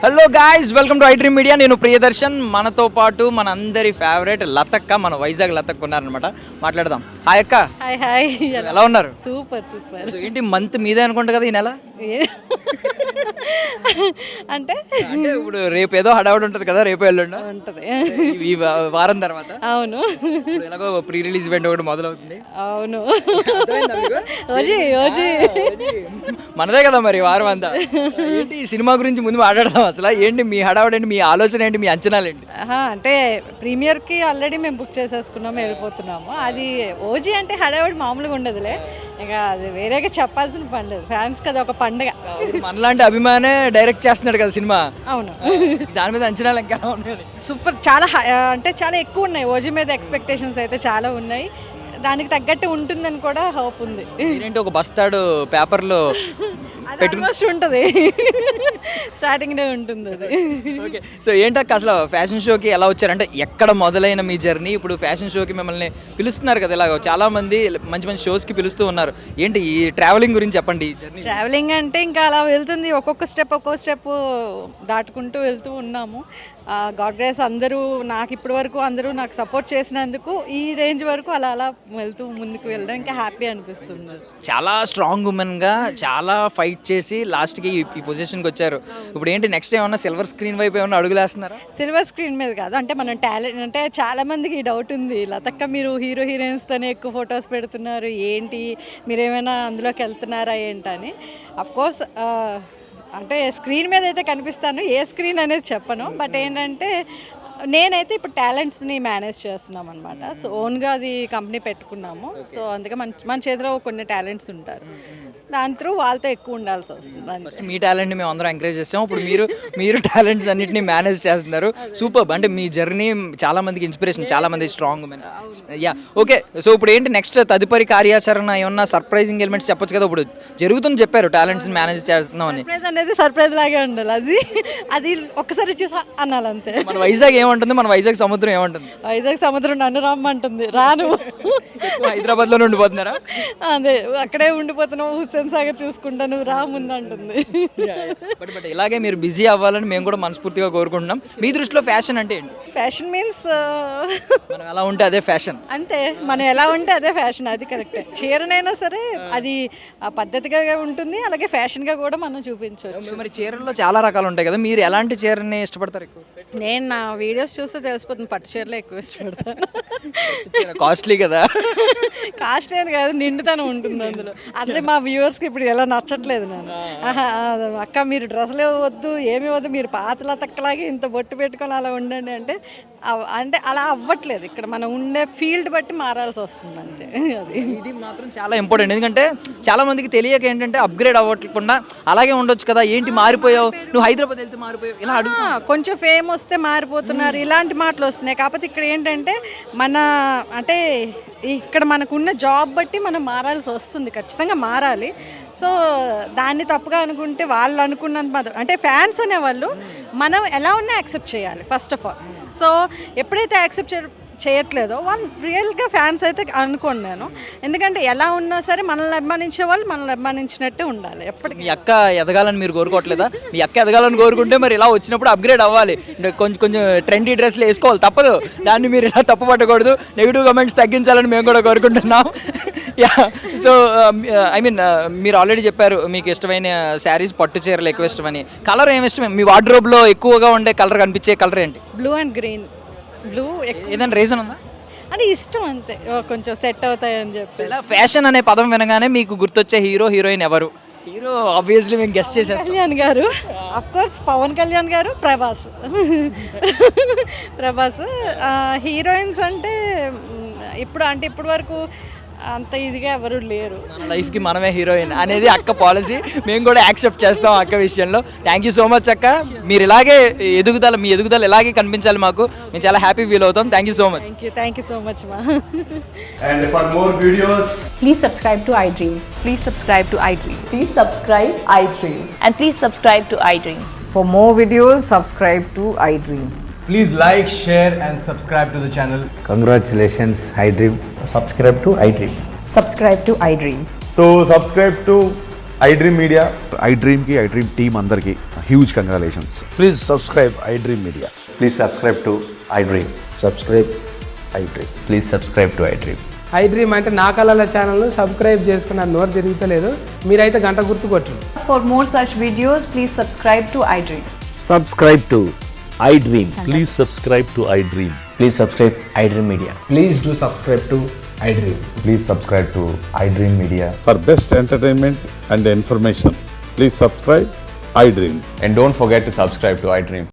Hello guys, welcome to iDream media. నేను ప్రియదర్శన్, మనతో పాటు మన అందరి ఫేవరెట్ లతక్క, మన వైజాగ్ లతక్క ఉన్నారనమాట. మాట్లాడదాం. హాయ్ అక్క. హాయ్. ఎలా ఉన్నారు? సూపర్. ఏంటి మంత్ మీదే అనుకుంటా కదా ఈ నెల? అంటే ఇప్పుడు రేపు ఏదో హడావుడి ఉంటుంది కదా, రేపు ఎల్లుండి ఉంటుంది ఈ వారం తర్వాత. అవును, ఎలాగో ప్రీ రిలీజ్ ఈవెంట్ ఒకటి మొదలవుతుంది. అవును. ఓజీ మనదే కదా మరి వారం అంతా. ఏంటి ఈ సినిమా గురించి ముందు మాట్లాడదాం. అసలు ఏంటి మీ హడావుడి, ఏంటి మీ ఆలోచన, ఏంటి మీ అంచనాలు ఏంటి? అంటే ప్రీమియర్కి ఆల్రెడీ మేము బుక్ చేసేసుకున్నాము, వెళ్ళిపోతున్నాము. అది ఓజీ అంటే హడావుడి మామూలుగా ఉండదులే, ఇక అది వేరేగా చెప్పాల్సిన పని లేదు. ఫ్యాన్స్ కదా ఒక పండుగ. మనలాంటి అభిమానే డైరెక్ట్ చేస్తున్నాడు కదా సినిమా. అవును. దాని మీద అంచనాలు ఇంకా ఉన్నాయి. సూపర్. చాలా అంటే చాలా ఎక్కువ ఉన్నాయి. ఓజీ మీద ఎక్స్పెక్టేషన్స్ అయితే చాలా ఉన్నాయి. దానికి తగ్గట్టు ఉంటుందని కూడా హోప్ ఉంది. ఏంటి ఒక బస్తాడు పేపర్లో ఆల్మోస్ట్ ఉంటుంది, స్టార్టింగ్నే ఉంటుంది అది. ఓకే. సో ఏంటక్క అసలు ఫ్యాషన్ షోకి ఎలా వచ్చారంటే ఎక్కడ మొదలైన మీ జర్నీ? ఇప్పుడు ఫ్యాషన్ షోకి మిమ్మల్ని పిలుస్తున్నారు కదా, ఇలాగ చాలా మంది మంచి మంచి షోస్కి పిలుస్తూ ఉన్నారు. ఏంటి ఈ ట్రావెలింగ్ గురించి చెప్పండి. ఈ జర్నీ ట్రావెలింగ్ అంటే ఇంకా అలా వెళ్తుంది, ఒక్కొక్క స్టెప్ దాటుకుంటూ వెళ్తూ ఉన్నాము. గాడ్ గ్రేస్ అందరూ నాకు ఇప్పటి వరకు అందరూ నాకు సపోర్ట్ చేసినందుకు ఈ రేంజ్ వరకు అలా అలా వెళ్తూ ముందుకు వెళ్ళడం ఇంకా హ్యాపీ అనిపిస్తుంది. చాలా స్ట్రాంగ్ ఉమెన్గా చాలా ఫైట్ చేసి లాస్ట్కి ఈ పొజిషన్కి వచ్చారు. ఇప్పుడు ఏంటి నెక్స్ట్ ఏమన్నా సిల్వర్ స్క్రీన్ వైపు ఏమన్నా అడుగులేస్తున్నారా? సిల్వర్ స్క్రీన్ మీద కాదు, అంటే మన టాలెంట్ అంటే చాలా మందికి డౌట్ ఉంది. లతక్క మీరు హీరోయిన్స్తోనే ఎక్కువ ఫొటోస్ పెడుతున్నారు, ఏంటి మీరేమైనా అందులోకి వెళ్తున్నారా ఏంటని. అఫ్కోర్స్ అంటే స్క్రీన్ మీద అయితే కనిపిస్తాను, ఏ స్క్రీన్ అనేది చెప్పను. బట్ ఏంటంటే నేనైతే ఇప్పుడు టాలెంట్స్ని మేనేజ్ చేస్తున్నాం అనమాట. సో ఓన్గా అది కంపెనీ పెట్టుకున్నాము. సో అందుకే మన చేతిలో కొన్ని టాలెంట్స్ ఉంటారు, దాని త్రూ వాళ్ళతో ఎక్కువ ఉండాల్సి వస్తుంది. మీ టాలెంట్ని మేము అందరం ఎంకరేజ్ చేస్తాం. ఇప్పుడు మీరు టాలెంట్స్ అన్నింటినీ మేనేజ్ చేస్తున్నారు. సూపర్. అంటే మీ జర్నీ చాలా మందికి ఇన్స్పిరేషన్, చాలా మంది strong women. Yeah, okay. So ఇప్పుడు ఏంటి నెక్స్ట్ తదుపరి కార్యాచరణ? ఏమన్నా సర్ప్రైజింగ్ ఎలిమెంట్స్ చెప్పొచ్చు కదా. ఇప్పుడు జరుగుతుంది చెప్పారు టాలెంట్స్ మేనేజ్ చేస్తున్నాం అని. సర్ప్రైజ్ అనేది సర్ప్రైజ్ లాగే ఉండాలి, అది ఒక్కసారి చూసా అనాలి అంతే. మన వైజాగ్ ఏమంటుంది? మన వైజాగ్ సముద్రం ఏమంటుంది? వైజాగ్ సముద్రం నన్ను రమ్మంటుంది, రాను. హైదరాబాద్లోనే ఉండిపోతున్నారా? అదే అక్కడే ఉండిపోతున్నావు, హుస్సేన్ సాగర్ చూసుకుంటాను, రా ముందు అంటుంది. బట్ ఇలాగే మీరు బిజీ అవ్వాలని మేము కూడా మనస్ఫూర్తిగా కోరుకుంటున్నాం. మీ దృష్టిలో ఫ్యాషన్ అంటే ఏంటి? ఫ్యాషన్ మీన్స్ మనం ఎలా ఉంటే అదే ఫ్యాషన్. అంతే, మనం ఎలా ఉంటే అదే ఫ్యాషన్, అది కరెక్టే. చీరనైనా సరే అది పద్ధతిగా ఉంటుంది, అలాగే ఫ్యాషన్గా కూడా మనం చూపించవచ్చు. మరి చీరల్లో చాలా రకాలు ఉంటాయి కదా, మీరు ఎలాంటి చీరని ఇష్టపడతారు ఎక్కువ? నేను నా వీడియోస్ చూస్తే తెలిసిపోతుంది, పట్టు చీరలో ఎక్కువ ఇష్టపడతాను. కాస్ట్లీ కదా? కాస్ట్ అని కాదు, నిండుతనం ఉంటుంది అందులో. అసలే మా వ్యూవర్స్కి ఇప్పుడు ఎలా నచ్చట్లేదు. నేను అక్క మీరు డ్రెస్సులు వద్దు, ఏమి వద్దు, మీరు పాతల తక్కలాగే ఇంత బొట్టు పెట్టుకొని అలా ఉండండి అంటే అలా అవ్వట్లేదు. ఇక్కడ మనం ఉండే ఫీల్డ్ బట్టి మారాల్సి వస్తుంది అంతే. అది ఇది మాత్రం చాలా ఇంపార్టెంట్. ఎందుకంటే చాలా మందికి తెలియక ఏంటంటే అప్గ్రేడ్ అవ్వకుండా అలాగే ఉండొచ్చు కదా, ఏంటి మారిపోయావు, నువ్వు హైదరాబాద్ వెళ్తే మారిపోయావు, ఇలా అడుగు. కొంచెం ఫేమ్ వస్తే మారిపోతున్నారు, ఇలాంటి మాటలు వస్తున్నాయి. కాకపోతే ఇక్కడ ఏంటంటే మన అంటే ఇక్కడ మనకున్న జాబ్ బట్టి మనం మారాల్సి వస్తుంది, ఖచ్చితంగా మారాలి. సో దాన్ని తప్పుగా అనుకుంటే వాళ్ళు అనుకున్నంత మాత్రం అంటే ఫ్యాన్స్ అనేవాళ్ళు మనం ఎలా ఉన్నా యాక్సెప్ట్ చేయాలి ఫస్ట్ ఆఫ్ ఆల్. సో ఎప్పుడైతే యాక్సెప్ట్ చేయట్లేదో వాళ్ళు రియల్గా ఫ్యాన్స్ అయితే అనుకోండి నేను. ఎందుకంటే ఎలా ఉన్నా సరే మనల్ని అభిమానించే వాళ్ళు మనల్ని అభిమానించినట్టే ఉండాలి ఎప్పటికీ. మీ అక్క ఎదగాలని మీరు కోరుకోవట్లేదా? మీ అక్క ఎదగాలని కోరుకుంటే మరి ఇలా వచ్చినప్పుడు అప్గ్రేడ్ అవ్వాలి, కొంచెం ట్రెండీ డ్రెస్లు వేసుకోవాలి, తప్పదు. దాన్ని మీరు ఇలా తప్పు పట్టకూడదు. నెగిటివ్ కమెంట్స్ తగ్గించాలని మేము కూడా కోరుకుంటున్నాం. యా, సో ఐ మీన్ మీరు ఆల్రెడీ చెప్పారు మీకు ఇష్టమైన శారీస్ పట్టు చీరలు ఎక్కువ ఇష్టమని. కలర్ ఏమి ఇష్టమే? మీ వార్డ్రోబ్లో ఎక్కువగా ఉండే కలర్, కనిపించే కలర్ ఏంటి? Blue and green. బ్లూ ఏదైనా రీజన్ ఉందా? అది ఇష్టం అంతే, కొంచెం సెట్ అవుతాయని చెప్పి. ఇలా ఫ్యాషన్ అనే పదం వినగానే మీకు గుర్తొచ్చే హీరో హీరోయిన్ ఎవరు? హీరో ఆబ్వియస్లీ మేము గెస్ట్ చేసాం, కళ్యాణ్ గారు. అఫ్ కోర్స్ పవన్ కళ్యాణ్ గారు, ప్రభాస్. హీరోయిన్స్ అంటే ఇప్పటి వరకు అంత ఇదిగా ఎవరు లేరు. మన లైఫ్కి మనమే హీరోయిన్ అనేది అక్క పాలసీ. మేము కూడా యాక్సెప్ట్ చేస్తాం అక్క విషయంలో. థ్యాంక్ యూ సో మచ్ అక్క. మీరు ఇలాగే మీ ఎదుగుదల ఇలాగే కనిపించాలి మాకు, మేము చాలా హ్యాపీ ఫీల్ అవుతాం. Thank you so much. Thank you so much మా. And for more videos, please subscribe to iDream. Please subscribe to iDream. Please subscribe iDream. And please subscribe to iDream. For more videos, subscribe to iDream. please like, share and subscribe to the channel. Congratulations, iDream. Subscribe to iDream. Subscribe to iDream. So subscribe to iDream Media. iDream team అందరికి huge congratulations. Please subscribe iDream Media. Please subscribe to iDream. Subscribe iDream. Please subscribe to iDream. iDream అంటే నా కళల ఛానల్ను subscribe చేసుకున్న నోరు తిరుగుతలేదు, మీరైతే గంట గుర్తు కొట్టండి. For more such videos, please subscribe to iDream. Subscribe to iDream. Please subscribe to iDream. Please subscribe iDream Media. Please do subscribe to iDream. Please subscribe to iDream Media. For best entertainment and information, please subscribe iDream. And don't forget to subscribe to iDream.